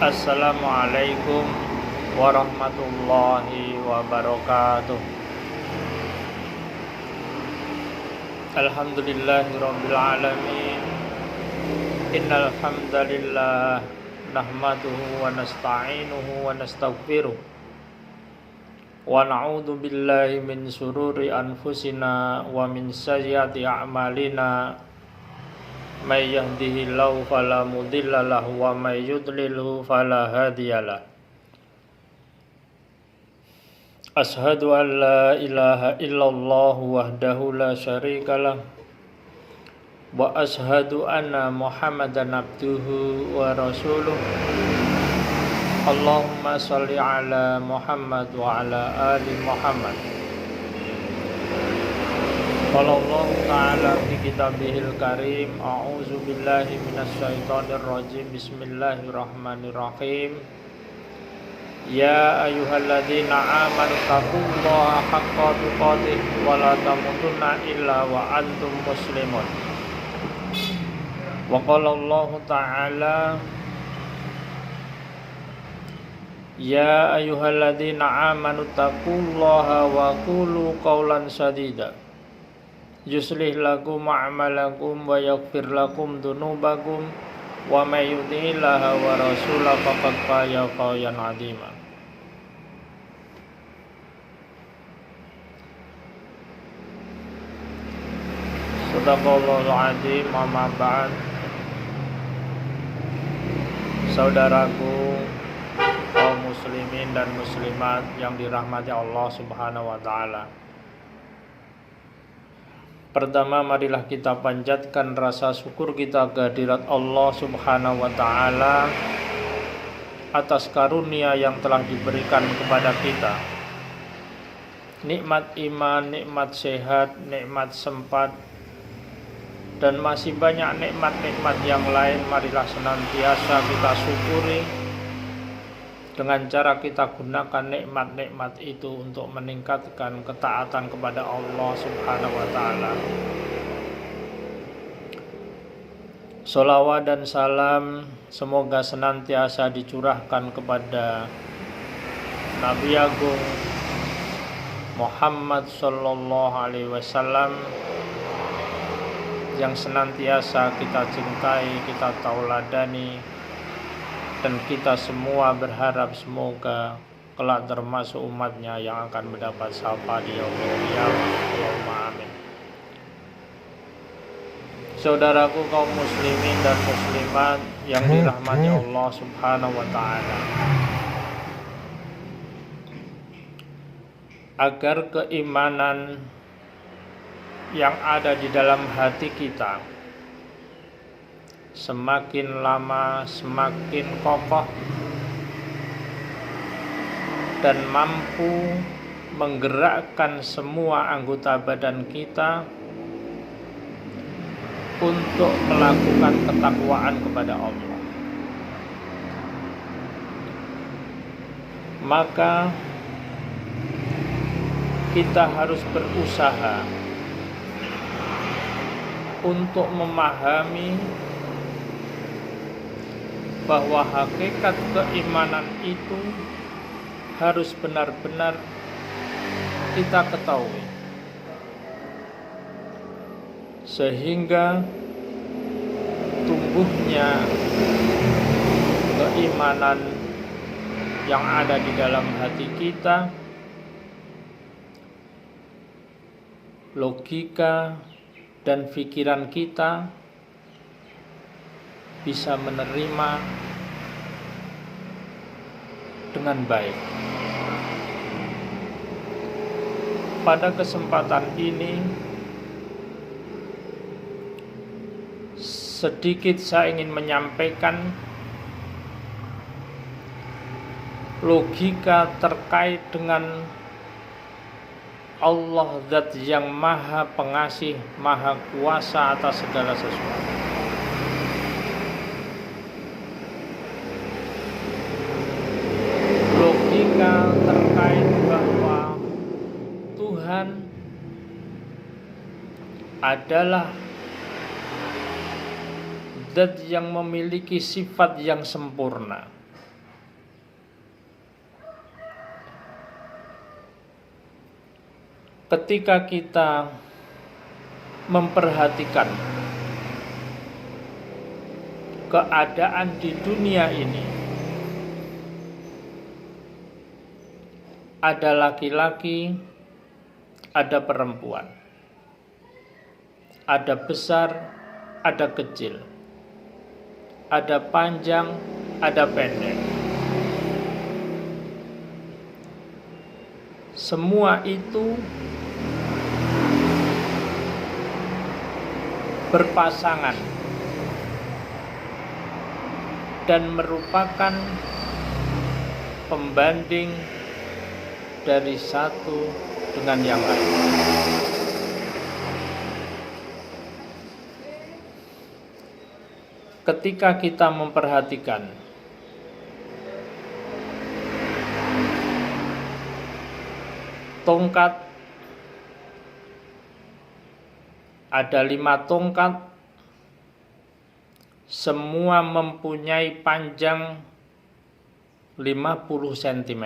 Assalamualaikum warahmatullahi wabarakatuh. Alhamdulillahirabbil alamin. Innal hamdalillah nahmaduhu wa nasta'inuhu wa nastaghfiruh. Wa na'udzu billahi min syururi anfusina wa min sayyiati a'malina. May yahdihillahu fala mudilla lahu wa may yudlilhu fala hadiyalah. Ashhadu an la ilaha illallah wahdahu la syarikalah wa ashhadu anna Muhammadan abduhu wa rasuluh. Allahumma shalli ala Muhammad wa ala ali Muhammad. Qala Allah Ta'ala fi kitabihil karim. A'udzu billahi minasyaitonir rajim. Bismillahirrahmanirrahim. Ya ayyuhalladzina amanu taqullaha haqqa tuqatih wa la tamutunna illa wa antum muslimun. Wa qala Allah Ta'ala Ya ayyuhalladzina amanu taqullaha wa qulu qawlan sadida yuslih lakum a'malakum wa yaghfir lakum dzunubakum wa may yuti'illaha wa rasulahu faqad faza fawzan 'azima. Shadaqallahul 'azim. Amma ba'd. Saudaraku kaum muslimin dan muslimat yang dirahmati Allah Subhanahu wa taala. Pertama, marilah kita panjatkan rasa syukur kita kehadirat Allah Subhanahu wa taala atas karunia yang telah diberikan kepada kita. Nikmat iman, nikmat sehat, nikmat sempat, dan masih banyak nikmat-nikmat yang lain. Marilah senantiasa kita syukuri dengan cara kita gunakan nikmat-nikmat itu untuk meningkatkan ketaatan kepada Allah Subhanahu wa taala. Sholawat dan salam semoga senantiasa dicurahkan kepada Nabi Agung Muhammad sallallahu alaihi wasallam yang senantiasa kita cintai, kita tauladani, dan kita semua berharap semoga kelak termasuk umatnya yang akan mendapat syafaat di yaumil qiyamah. Allahumma amin. Saudaraku kaum muslimin dan muslimat yang dirahmati Allah Subhanahu wa taala, agar keimanan yang ada di dalam hati kita semakin lama semakin kokoh dan mampu menggerakkan semua anggota badan kita untuk melakukan ketakwaan kepada Allah, maka kita harus berusaha untuk memahami bahwa hakikat keimanan itu harus benar-benar kita ketahui, sehingga tumbuhnya keimanan yang ada di dalam hati kita, logika dan pikiran kita bisa menerima dengan baik. Pada kesempatan ini sedikit saya ingin menyampaikan logika terkait dengan Allah Zat yang Maha Pengasih, Maha Kuasa atas segala sesuatu. Logika terkait bahwa Tuhan adalah Zat yang memiliki sifat yang sempurna. ketika kita memperhatikan keadaan di dunia ini, ada laki-laki, ada perempuan, ada besar, ada kecil, ada panjang, ada pendek. Semua itu berpasangan dan merupakan pembanding dari satu dengan yang lain. Ketika kita memperhatikan tongkat, ada 5 tongkat, semua mempunyai panjang 50 cm.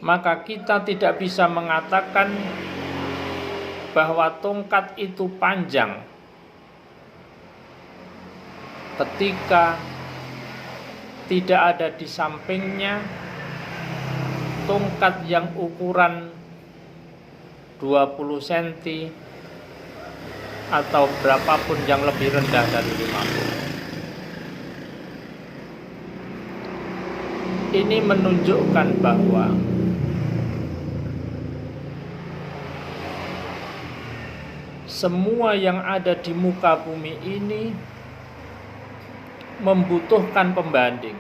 Maka kita tidak bisa mengatakan bahwa tongkat itu panjang ketika tidak ada di sampingnya tongkat yang ukuran 20 cm atau berapapun yang lebih rendah dari 50. Ini menunjukkan bahwa semua yang ada di muka bumi ini membutuhkan pembanding.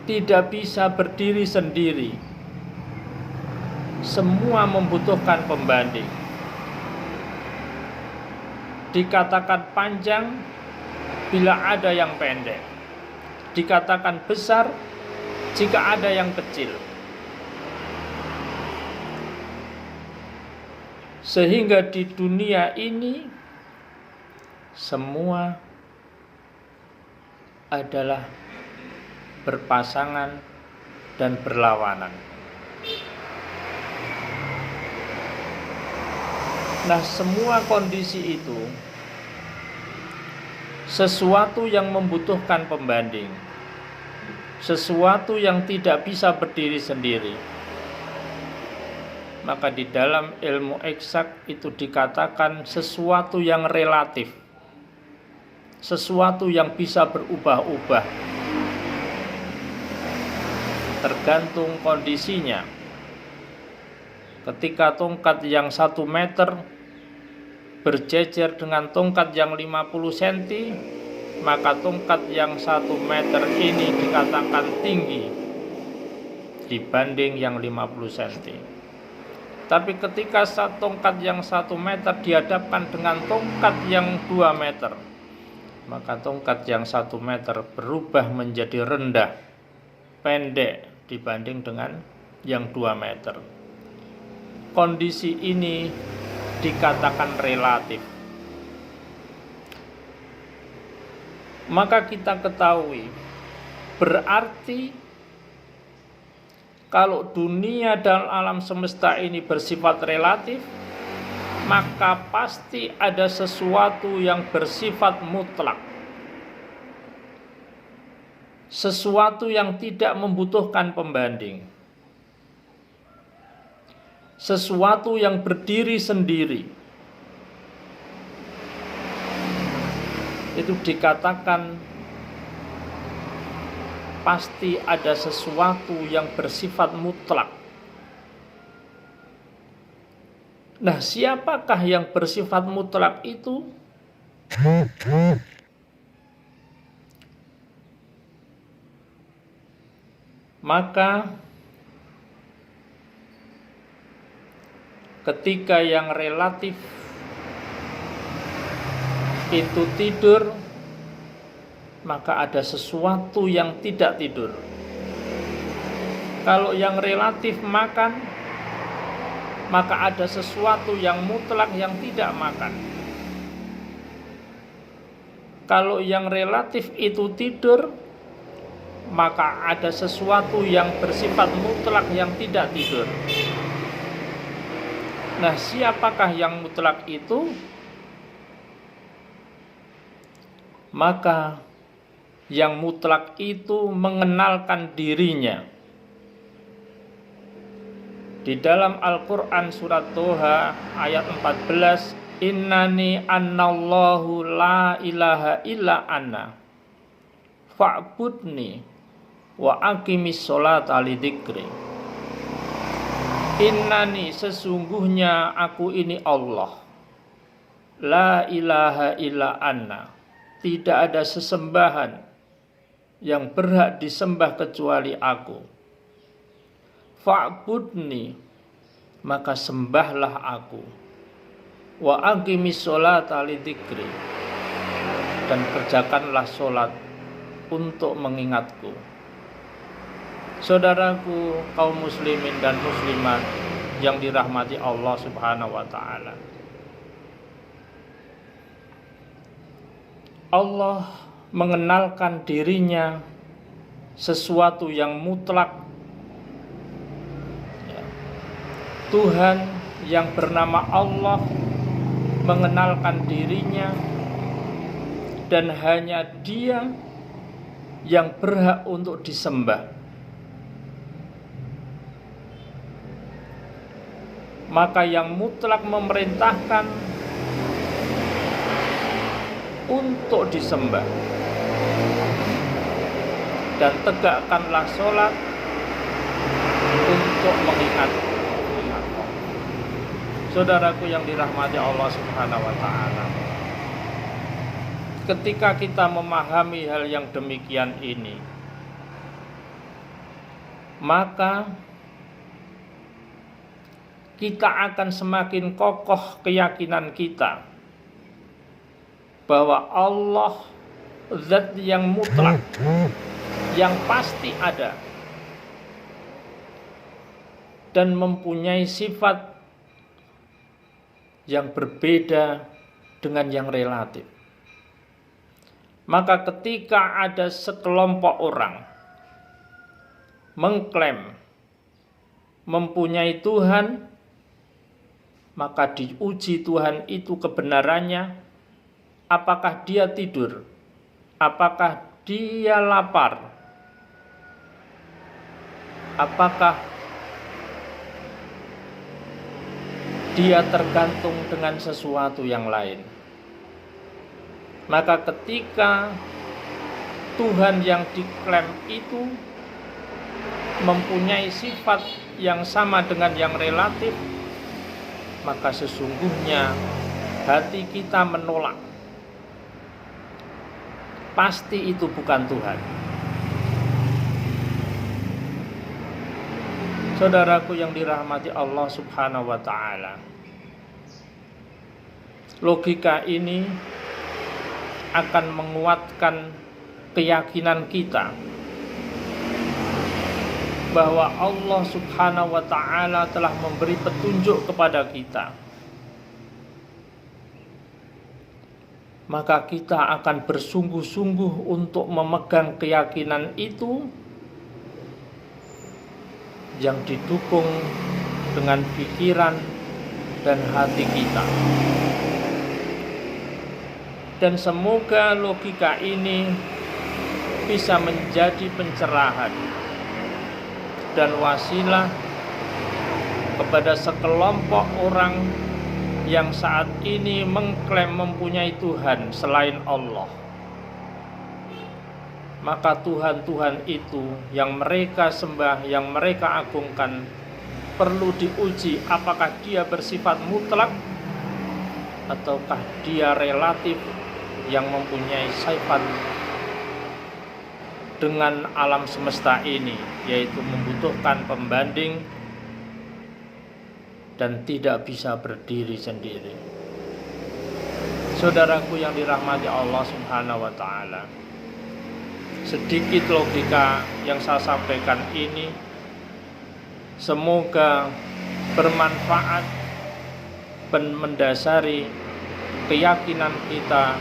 Tidak bisa berdiri sendiri. Semua membutuhkan pembanding. Dikatakan panjang bila ada yang pendek. Dikatakan besar jika ada yang kecil. Sehingga di dunia ini semua adalah berpasangan dan berlawanan. Nah, semua kondisi itu sesuatu yang membutuhkan pembanding, sesuatu yang tidak bisa berdiri sendiri. Maka di dalam ilmu eksak itu dikatakan sesuatu yang relatif, sesuatu yang bisa berubah-ubah tergantung kondisinya. Ketika tongkat yang 1 meter berjejer dengan tongkat yang 50 cm, maka tongkat yang 1 meter ini dikatakan tinggi dibanding yang 50 cm. Tapi ketika tongkat yang 1 meter dihadapkan dengan tongkat yang 2 meter, maka tongkat yang 1 meter berubah menjadi rendah, pendek dibanding dengan yang 2 meter. Kondisi ini dikatakan relatif. Maka kita ketahui, berarti kalau dunia dan alam semesta ini bersifat relatif, maka pasti ada sesuatu yang bersifat mutlak. Sesuatu yang tidak membutuhkan pembanding. Sesuatu yang berdiri sendiri. Itu dikatakan pasti ada sesuatu yang bersifat mutlak. Nah, siapakah yang bersifat mutlak itu? Maka ketika yang relatif itu tidur, maka ada sesuatu yang tidak tidur. Kalau yang relatif makan, maka ada sesuatu yang mutlak yang tidak makan. Kalau yang relatif itu tidur, maka ada sesuatu yang bersifat mutlak yang tidak tidur. Nah, siapakah yang mutlak itu? Maka yang mutlak itu mengenalkan dirinya. Di dalam Al-Quran surat Toha ayat 14, Innani annallahu la ilaha illa ana fa'budni wa aqimis sholata lidzikri. Innani, sesungguhnya aku ini Allah, la ilaha illa ana, tidak ada sesembahan yang berhak disembah kecuali aku. Fa'budni, maka sembahlah aku. Wa aqimis sholata lidzikri, dan kerjakanlah sholat untuk mengingatku. Saudaraku kaum muslimin dan muslimat yang dirahmati Allah Subhanahu wa taala. Allah mengenalkan dirinya sesuatu yang mutlak. Tuhan yang bernama Allah mengenalkan dirinya, dan hanya Dia yang berhak untuk disembah. Maka yang mutlak memerintahkan untuk disembah, dan tegakkanlah sholat untuk mengingat. Saudaraku yang dirahmati Allah Subhanahu wa taala, ketika kita memahami hal yang demikian ini, maka kita akan semakin kokoh keyakinan kita bahwa Allah zat yang mutlak, yang pasti ada, dan mempunyai sifat yang berbeda dengan yang relatif. Maka ketika ada sekelompok orang mengklaim mempunyai Tuhan, maka diuji Tuhan itu kebenarannya. Apakah dia tidur? Apakah dia lapar? Apakah dia tergantung dengan sesuatu yang lain? Maka ketika Tuhan yang diklaim itu mempunyai sifat yang sama dengan yang relatif, maka sesungguhnya hati kita menolak. Pasti itu bukan Tuhan. Saudaraku yang dirahmati Allah Subhanahu wa taala, logika ini akan menguatkan keyakinan kita bahwa Allah Subhanahu wa taala telah memberi petunjuk kepada kita. Maka kita akan bersungguh-sungguh untuk memegang keyakinan itu yang didukung dengan pikiran dan hati kita. Dan semoga logika ini bisa menjadi pencerahan dan wasilah kepada sekelompok orang yang saat ini mengklaim mempunyai Tuhan selain Allah. Maka Tuhan-Tuhan itu yang mereka sembah, yang mereka agungkan, perlu diuji apakah dia bersifat mutlak ataukah dia relatif yang mempunyai sifat dengan alam semesta ini, yaitu membutuhkan pembanding dan tidak bisa berdiri sendiri. Saudaraku yang dirahmati Allah Subhanahu wa taala, sedikit logika yang saya sampaikan ini semoga bermanfaat dan mendasari keyakinan kita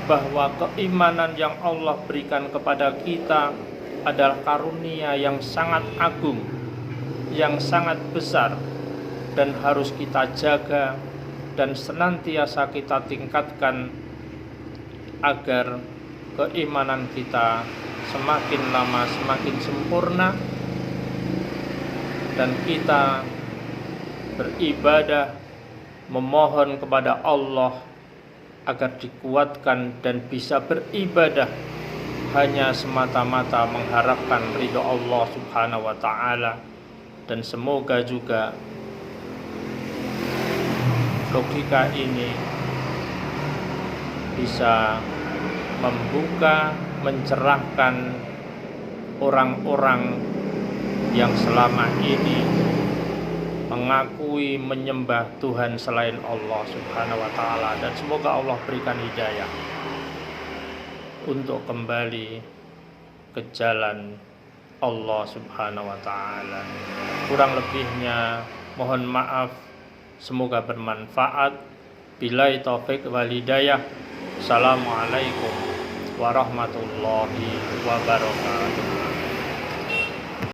bahwa keimanan yang Allah berikan kepada kita adalah karunia yang sangat agung, yang sangat besar, dan harus kita jaga dan senantiasa kita tingkatkan agar keimanan kita semakin lama semakin sempurna dan kita beribadah memohon kepada Allah agar dikuatkan dan bisa beribadah hanya semata-mata mengharapkan ridho Allah Subhanahu wa ta'ala. Dan semoga juga logika ini bisa membuka, mencerahkan orang-orang yang selama ini mengakui menyembah Tuhan selain Allah Subhanahu wa ta'ala. Dan semoga Allah berikan hidayah untuk kembali ke jalan Allah Subhanahu wa ta'ala. Kurang lebihnya mohon maaf, semoga bermanfaat. Billahi taufik wal hidayah. Assalamualaikum warahmatullahi wabarakatuh.